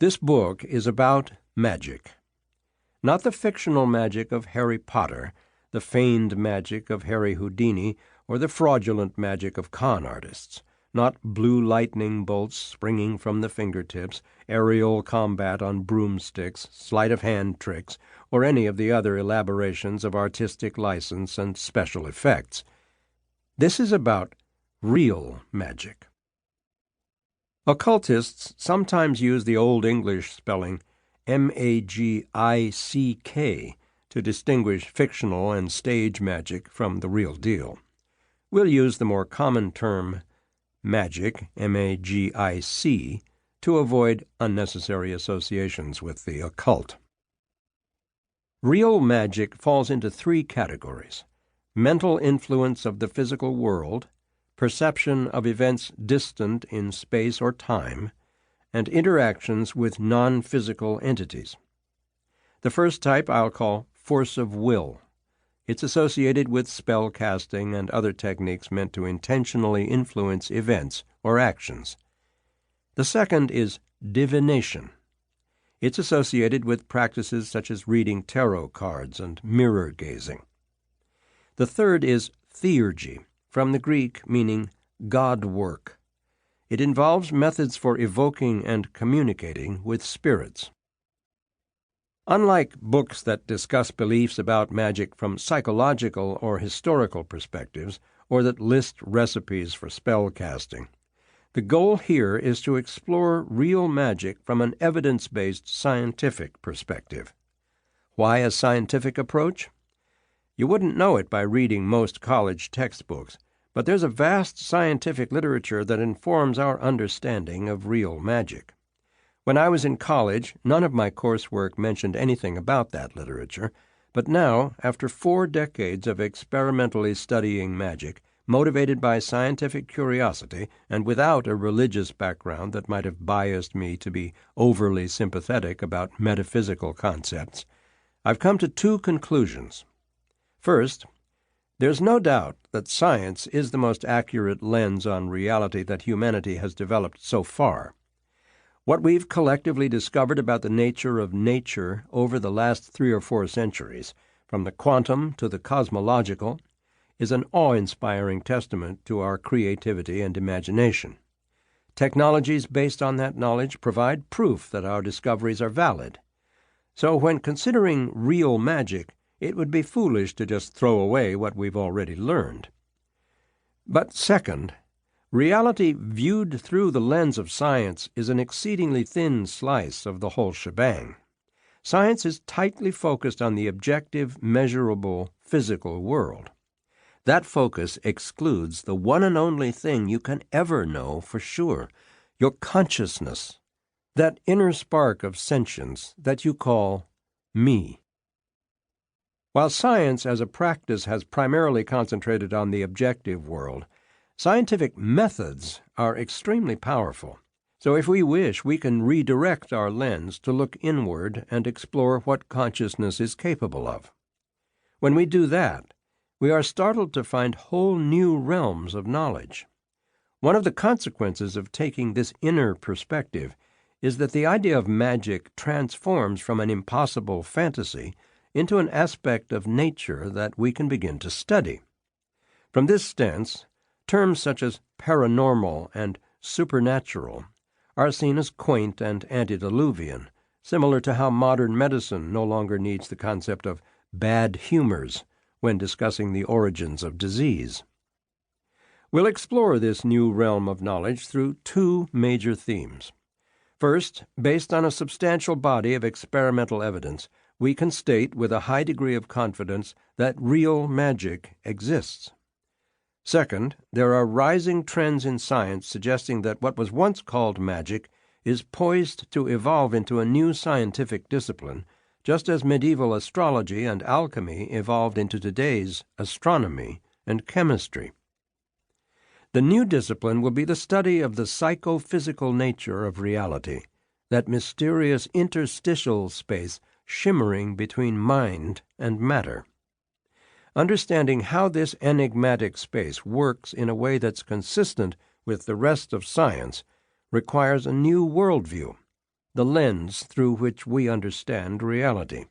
This book is about magic. Not the fictional magic of Harry Potter, the feigned magic of Harry Houdini, or the fraudulent magic of con artists. Not blue lightning bolts springing from the fingertips, aerial combat on broomsticks, sleight-of-hand tricks, or any of the other elaborations of artistic license and special effects. This is about real magic. Occultists sometimes use the Old English spelling magick to distinguish fictional and stage magic from the real deal. We'll use the more common term magic, magic, to avoid unnecessary associations with the occult. Real magic falls into three categories: mental influence of the physical world, perception of events distant in space or time, and interactions with non-physical entities. The first type I'll call force of will. It's associated with spell casting and other techniques meant to intentionally influence events or actions. The second is divination. It's associated with practices such as reading tarot cards and mirror gazing. The third is theurgy, from the Greek meaning God work. It involves methods for evoking and communicating with spirits. Unlike books that discuss beliefs about magic from psychological or historical perspectives, or that list recipes for spell casting, the goal here is to explore real magic from an evidence-based scientific perspective. Why a scientific approach? You wouldn't know it by reading most college textbooks, but there's a vast scientific literature that informs our understanding of real magic. When I was in college, none of my coursework mentioned anything about that literature, but now, after 4 decades of experimentally studying magic, motivated by scientific curiosity and without a religious background that might have biased me to be overly sympathetic about metaphysical concepts, I've come to 2 conclusions. First, there's no doubt that science is the most accurate lens on reality that humanity has developed so far. What we've collectively discovered about the nature of nature over the last 3 or 4 centuries, from the quantum to the cosmological, is an awe-inspiring testament to our creativity and imagination. Technologies based on that knowledge provide proof that our discoveries are valid. So when considering real magic, it would be foolish to just throw away what we've already learned. But second, reality viewed through the lens of science is an exceedingly thin slice of the whole shebang. Science is tightly focused on the objective, measurable, physical world. That focus excludes the one and only thing you can ever know for sure, your consciousness, that inner spark of sentience that you call me. While science as a practice has primarily concentrated on the objective world, scientific methods are extremely powerful. So if we wish, we can redirect our lens to look inward and explore what consciousness is capable of. When we do that, we are startled to find whole new realms of knowledge. One of the consequences of taking this inner perspective is that the idea of magic transforms from an impossible fantasy into an aspect of nature that we can begin to study. From this stance, terms such as paranormal and supernatural are seen as quaint and antediluvian, similar to how modern medicine no longer needs the concept of bad humors when discussing the origins of disease. We'll explore this new realm of knowledge through 2 major themes. First, based on a substantial body of experimental evidence, we can state with a high degree of confidence that real magic exists. Second, there are rising trends in science suggesting that what was once called magic is poised to evolve into a new scientific discipline, just as medieval astrology and alchemy evolved into today's astronomy and chemistry. The new discipline will be the study of the psychophysical nature of reality, that mysterious interstitial space shimmering between mind and matter. Understanding how this enigmatic space works in a way that's consistent with the rest of science requires a new worldview, the lens through which we understand reality.